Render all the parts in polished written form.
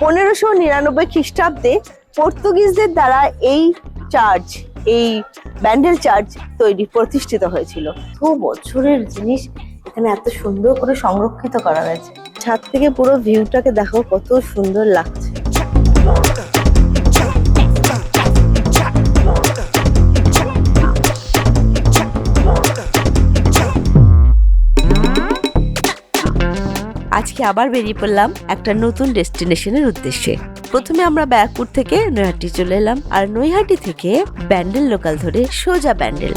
1599 খ্রিস্টাব্দে পর্তুগিজদের দ্বারা এই চার্চ, এই ব্যান্ডেল চার্চ প্রতিষ্ঠিত হয়েছিল। বছরের জিনিস এখানে এত সুন্দর করে সংরক্ষিত করা হয়েছে। ছাদ থেকে পুরো ভিউটাকে দেখো, কত সুন্দর লাগছে। আজকে আবার বেরিয়ে পড়লাম একটা নতুন ডেস্টিনেশনের উদ্দেশ্যে। প্রথমে আমরা ব্যারাকপুর থেকে নৈহাটি চলে এলাম, আর নৈহাটি থেকে ব্যান্ডেল লোকাল ধরে সোজা ব্যান্ডেল।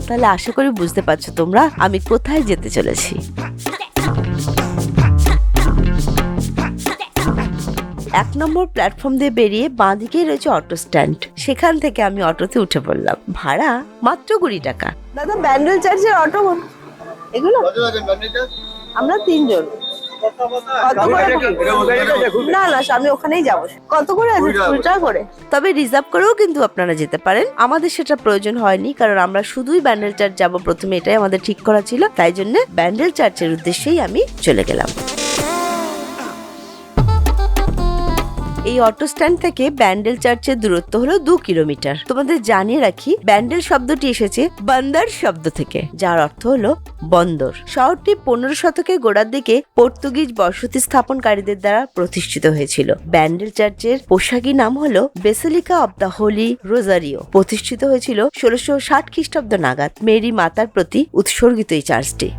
তাহলে আশা করি বুঝতে পারছো তোমরা আমি কোথায় যেতে চলেছি। 1 নম্বর প্ল্যাটফর্ম দিয়ে বেরিয়ে বাঁদিকেই রয়েছে অটো স্ট্যান্ড। সেখান থেকে আমি অটোতে উঠে পড়লাম। ভাড়া মাত্র 20 টাকা। দাদা, ব্যান্ডেল চার্চের অটো এগুলো আমরা 3 জন। না না, আমি ওখানেই যাবো। কত করে আছে? 20 টাকা করে। তবে রিজার্ভ করেও কিন্তু আপনারা যেতে পারেন। আমাদের সেটা প্রয়োজন হয়নি, কারণ আমরা শুধুই ব্যান্ডেল চার্চ যাবো। প্রথমে এটাই আমাদের ঠিক করা ছিল, তাই জন্য ব্যান্ডেল চার্চের উদ্দেশ্যেই আমি চলে গেলাম। এই অটো স্ট্যান্ড থেকে ব্যান্ডেল চার্চের দূরত্ব হলো 2 কিলোমিটার। তোমাদের জানিয়ে রাখি, ব্যান্ডেল শব্দটি এসেছে বন্দর শব্দ থেকে, যার অর্থ হলো বন্দর। শহরটি 15 শতকের গোড়ার দিকে পর্তুগিজ বসতি স্থাপনকারীদের দ্বারা প্রতিষ্ঠিত হয়েছিল। ব্যান্ডেল চার্চের পোশাকি নাম হলো Basilica of the Holy Rosario. প্রতিষ্ঠিত হয়েছিল 1660 খ্রিস্টাব্দ নাগাদ। মেরি মাতার প্রতি উৎসর্গিত এই চার্চটি।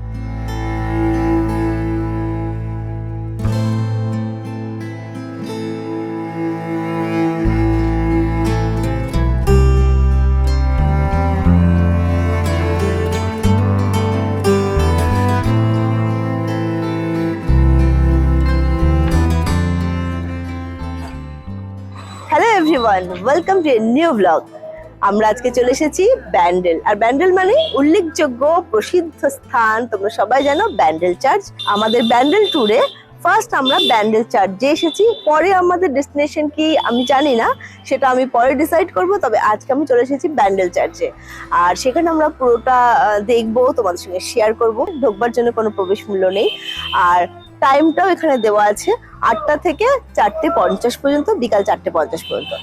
Hello everyone, welcome to a new blog. আমরা আজকে চলে এসেছি ব্যান্ডেল। আর ব্যান্ডেল মানে উল্লেখযোগ্য প্রসিদ্ধ স্থান। তোমরা সবাই জানো ব্যান্ডেল চার্চ। আমাদের ব্যান্ডেল ট্যুরে ফার্স্ট আমরা ব্যান্ডেল চার্চে এসেছি। পরে আমাদের ডেস্টিনেশন কি আমি জানি না, সেটা আমি পরে ডিসাইড করব। তবে আজকে আমি চলে এসেছি ব্যান্ডেল চার্চে, আর সেখানে আমরা পুরোটা দেখবো, তোমাদের সঙ্গে শেয়ার করব। ঢোকবার জন্য কোনো প্রবেশ মূল্য নেই, আর টাইমটাও এখানে দেওয়া আছে 8টা থেকে 4:50 পর্যন্ত, বিকাল 4:50 পর্যন্ত।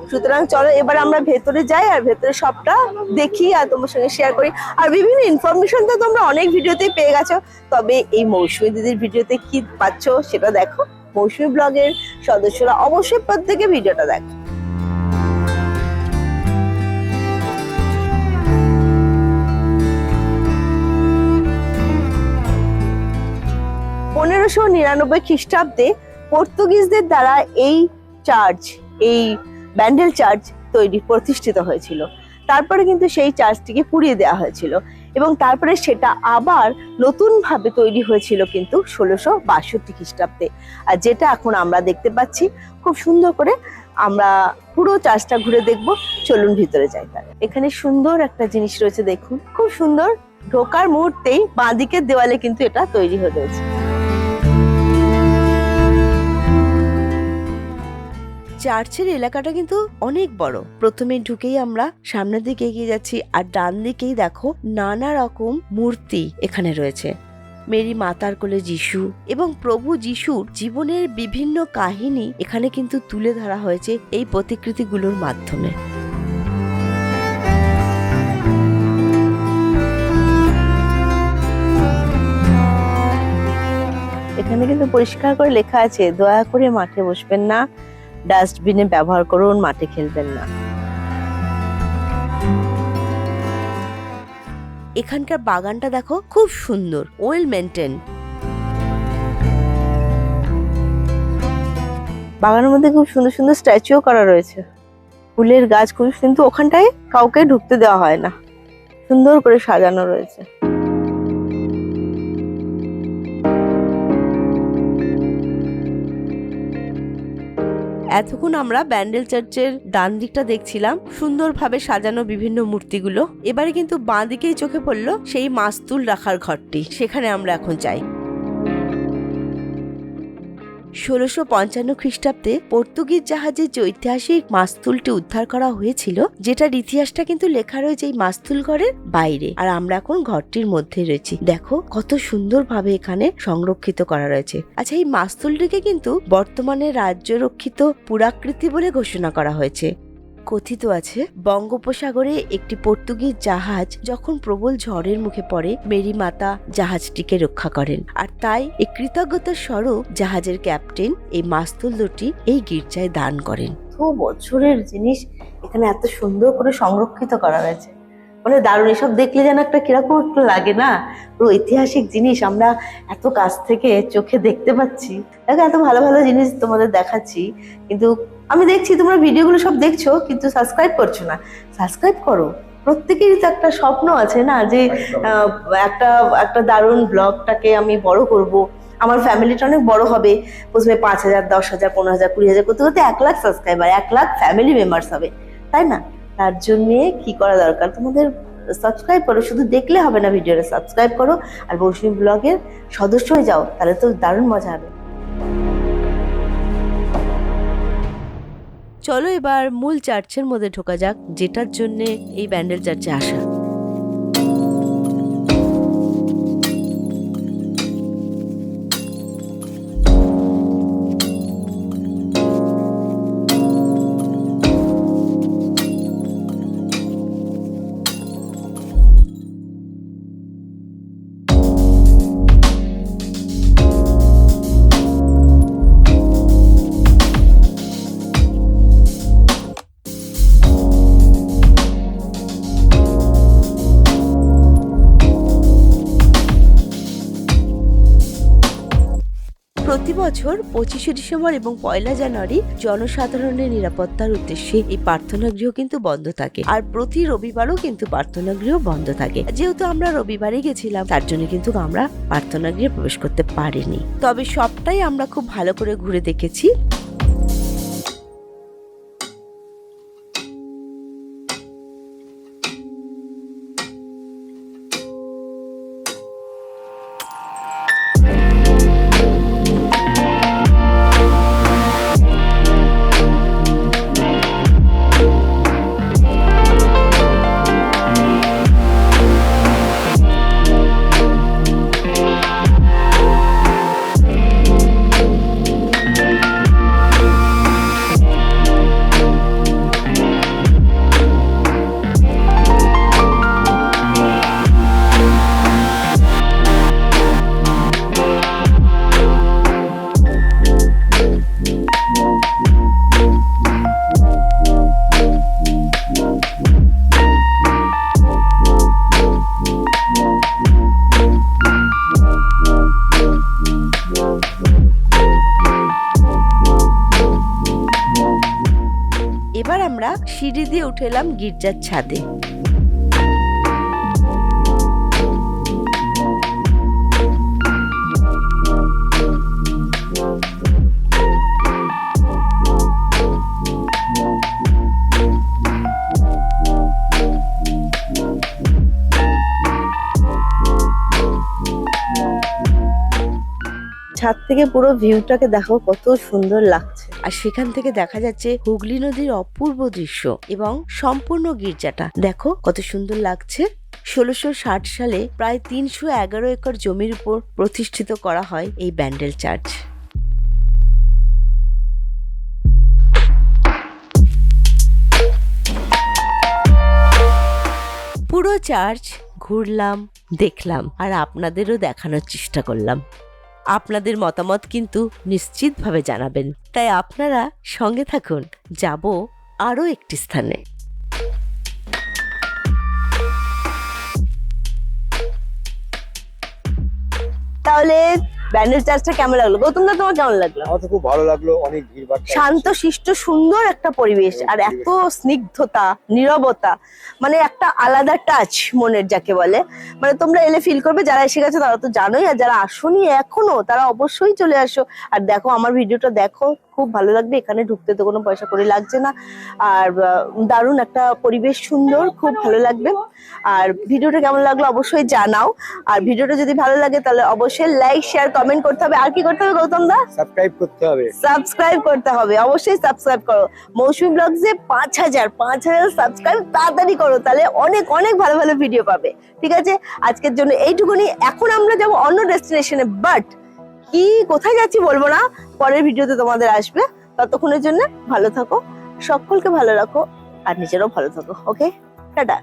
সুতরাং চলো এবার আমরা ভেতরে যাই, আর ভেতরে সবটা দেখি আর তোমার সঙ্গে শেয়ার করি। আর বিভিন্ন ইনফরমেশন তো তোমরা অনেক ভিডিওতেই পেয়ে গেছো, তবে এই মৌসুমী দিদির ভিডিওতে কি পাচ্ছ সেটা দেখো। মৌসুমী ব্লগের সদস্যরা অবশ্যই প্রত্যেকে ভিডিওটা দেখো। '1599 খ্রিস্টাব্দে পর্তুগিজদের দ্বারা এই চার্চ, এই ব্যান্ডেল চার্চ প্রতিষ্ঠিত হয়েছিল। তারপরে কিন্তু সেই চার্চটিকে পুড়িয়ে দেওয়া হয়েছিল, এবং তারপরে সেটা আবার নতুন ভাবে তৈরি হয়েছিল কিন্তু 1662 খ্রিস্টাব্দে। আর যেটা এখন আমরা দেখতে পাচ্ছি খুব সুন্দর করে। আমরা পুরো চার্চটা ঘুরে দেখবো। চলুন ভিতরে যাই। এখানে সুন্দর একটা জিনিস রয়েছে, দেখুন, খুব সুন্দর। ঢোকার মুহূর্তেই বাঁদিকের দেওয়ালে কিন্তু এটা তৈরি হয়ে রয়েছে। চার্চের এলাকাটা কিন্তু অনেক বড়। প্রথমে ঢুকেই আমরা সামনের দিকে এগিয়ে যাচ্ছি, আর ডান দিকেই দেখো নানা রকম মূর্তি এখানে রয়েছে। মেরি মাতার কোলে যিশু এবং প্রভু যিশুর জীবনের বিভিন্ন কাহিনী এখানে কিন্তু তুলে ধরা হয়েছে এই প্রতিকৃতিগুলোর মাধ্যমে। এখানে কিন্তু পরিষ্কার করে লেখা আছে, দয়া করে মাঠে বসবেন না, ডাস্টবিনে ব্যবহার করুন, মাঠে খেলবেন না। এখানকার বাগানটা দেখো, খুব সুন্দর, ওয়েল মেইনটেইন। বাগানের মধ্যে খুব সুন্দর সুন্দর স্ট্যাচুও করা রয়েছে, ফুলের গাছ খুব, কিন্তু ওখানটায় কাউকে ঢুকতে দেওয়া হয় না। সুন্দর করে সাজানো রয়েছে। এতক্ষণ আমরা ব্যান্ডেল চার্চের ডান দিকটা দেখছিলাম, সুন্দরভাবে সাজানো বিভিন্ন মূর্তিগুলো। এবারে কিন্তু বাঁ দিকেই চোখে পড়লো সেই মাস্তুল রাখার ঘরটি। সেখানে আমরা এখন যাই। 1655 খ্রিস্টাব্দে পর্তুগিজ জাহাজে যে ঐতিহাসিক মাস্তুলটি উদ্ধার করা হয়েছিল, যেটার ইতিহাসটা কিন্তু লেখা রয়েছে এই মাস্তুল ঘরের বাইরে, আর আমরা এখন ঘরটির মধ্যে রয়েছি। দেখো কত সুন্দরভাবে এখানে সংরক্ষিত করা রয়েছে। আচ্ছা, এই মাস্তুলটিকে কিন্তু বর্তমানে রাজ্য রক্ষিত পুরাকৃতি বলে ঘোষণা করা হয়েছে। কথিত আছে বঙ্গোপসাগরে একটি পর্তুগিজ জাহাজ যখন প্রবল ঝড়ের মুখে পড়ে, মেরি মাতা জাহাজটিকে রক্ষা করেন, আর তাই এই কৃতজ্ঞতার স্বরূপ জাহাজের ক্যাপ্টেন এই মাস্তুল দুটি এই গির্জায় দান করেন। তো বছরের জিনিস এখানে এত সুন্দর করে সংরক্ষিত করা হয়েছে, মানে দারুণ। এসব দেখলে যেন একটা কিরকম একটু লাগে না, পুরো ঐতিহাসিক জিনিস আমরা এত কাছ থেকে চোখে দেখতে পাচ্ছি। দেখো এত ভালো ভালো জিনিস তোমাদের দেখাচ্ছি, কিন্তু আমি দেখছি তোমরা ভিডিওগুলো সব দেখছো কিন্তু সাবস্ক্রাইব করছো না। সাবস্ক্রাইব করো, প্রত্যেকেরই তো একটা স্বপ্ন আছে না যে একটা একটা দারুণ ব্লগটাকে আমি বড় করব, আমার ফ্যামিলিটা অনেক বড় হবে। প্রথমে 5,000, 10,000, 15,000, 20,000 করতে করতে 1 lakh subscriber, 1 lakh family members হবে, তাই না? তার জন্যে কি করা দরকার, তোমাদের সাবস্ক্রাইব করো। শুধু দেখলে হবে না, ভিডিওটা সাবস্ক্রাইব করো আর মৌসুমী ব্লগের সদস্য হয়ে যাও, তাহলে তো দারুণ মজা হবে। চলো এবার মূল চার্চের মধ্যে ঢোকা যাক, যেটার জন্য এই ব্যান্ডেল চার্চে আসা। প্রতি বছর 25শে ডিসেম্বর এবং 1 জানুয়ারি জনসাধারণের নিরাপত্তার উদ্দেশ্যে এই প্রার্থনা গৃহ কিন্তু বন্ধ থাকে, আর প্রতি রবিবারও কিন্তু প্রার্থনা গৃহ বন্ধ থাকে। যেহেতু আমরা রবিবারে গেছিলাম, তার জন্য কিন্তু আমরা প্রার্থনা গৃহে প্রবেশ করতে পারিনি, তবে সবটাই আমরা খুব ভালো করে ঘুরে দেখেছি। এবার আমরা সিঁড়ি দিয়ে উঠে এলাম গির্জার ছাদে। ছাদ থেকে পুরো ভিউটাকে দেখো, কত সুন্দর লাগছে। আর সেখান থেকে দেখা যাচ্ছে হুগলি নদীর অপূর্ব দৃশ্য এবং সম্পূর্ণ গির্জাটা দেখো কত সুন্দর লাগছে। 1660 সালে প্রায় 311 একর জমির উপর প্রতিষ্ঠিত করা হয় এই ব্যান্ডেল চার্চ। পুরো চার্চ ঘুরলাম, দেখলাম, আর আপনাদেরও দেখানোর চেষ্টা করলাম। আপনাদের মতামত কিন্তু নিশ্চিতভাবে জানাবেন, তাই আপনারা সঙ্গে থাকুন, যাব আরও একটি স্থানে। তাহলে ব্যান্ডেল চার্চটা কেমন লাগলো গৌতম দা, তোমার কেমন লাগলো? আমার তো খুব ভালো লাগলো, অনেক ভিড়ভাড়, শান্ত শিষ্ট সুন্দর একটা পরিবেশ, আর এত স্নিগ্ধতা, নীরবতা, মানে একটা আলাদা টাচ মনের, যাকে বলে। মানে তোমরা এলে ফিল করবে, যারা এসে গেছো তারা তো জানোই, আর যারা আসোনি এখনো তারা অবশ্যই চলে আসো। আর দেখো আমার ভিডিওটা দেখো, খুব ভালো লাগবে। এখানে ঢুকতে তো কোনো পয়সা করে লাগছে না, আর দারুণ একটা পরিবেশ, সুন্দর, খুব ভালো লাগবে। আর ভিডিওটা কেমন লাগলো অবশ্যই জানাও, আর ভিডিওটা যদি ভালো লাগে তাহলে অবশ্যই লাইক শেয়ার কমেন্ট করতে হবে। আর কি করতে হবে গৌতম দা? সাবস্ক্রাইব করতে হবে। সাবস্ক্রাইব করতে হবে, অবশ্যই সাবস্ক্রাইব করো। মৌসুমী ব্লগসে 5000 সাবস্ক্রাইব তাড়াতাড়ি করো, তাহলে অনেক অনেক ভালো ভালো ভিডিও পাবে। ঠিক আছে, আজকের জন্য এইটুকুনি। এখন আমরা যাবো অন্য ডেস্টিনেশনে, বাট কি কোথায় যাচ্ছি বলবো না, পরের ভিডিওতে তোমাদের আসবে। ততক্ষণের জন্য ভালো থাকো, সকলকে ভালো রাখো, আর নিজেরাও ভালো থাকো। ওকে, টাটা।